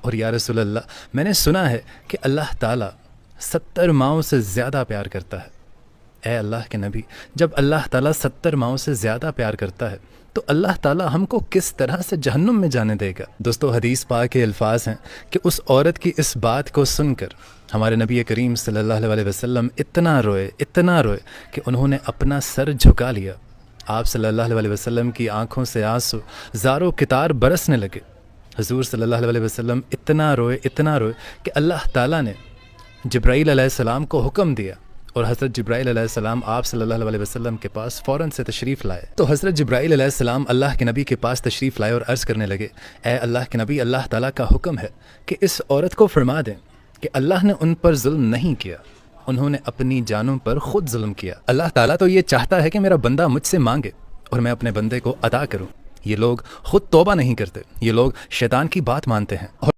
اور یا رسول اللہ میں نے سنا ہے کہ اللہ تعالیٰ 70 ماؤں سے زیادہ پیار کرتا ہے۔ اے اللہ کے نبی، جب اللہ تعالیٰ 70 ماؤں سے زیادہ پیار کرتا ہے تو اللہ تعالیٰ ہم کو کس طرح سے جہنم میں جانے دے گا؟ دوستو، حدیث پاک کے الفاظ ہیں کہ اس عورت کی اس بات کو سن کر ہمارے نبی کریم صلی اللہ علیہ وسلم اتنا روئے کہ انہوں نے اپنا سر جھکا لیا۔ آپ صلی اللہ علیہ وسلم کی آنکھوں سے آنسو زاروں قطار برسنے لگے۔ حضور صلی اللہ علیہ وسلم اتنا روئے کہ اللہ تعالیٰ نے جبرائیل علیہ السلام کو حکم دیا اور حضرت جبرائیل علیہ السلام آپ صلی اللہ علیہ وسلم کے پاس فوراً سے تشریف لائے۔ تو حضرت جبرائیل علیہ السلام اللہ کے نبی کے پاس تشریف لائے اور عرض کرنے لگے، اے اللہ کے نبی، اللہ تعالیٰ کا حکم ہے کہ اس عورت کو فرما دیں کہ اللہ نے ان پر ظلم نہیں کیا، انہوں نے اپنی جانوں پر خود ظلم کیا۔ اللہ تعالیٰ تو یہ چاہتا ہے کہ میرا بندہ مجھ سے مانگے اور میں اپنے بندے کو عطا کروں۔ یہ لوگ خود توبہ نہیں کرتے، یہ لوگ شیطان کی بات مانتے ہیں۔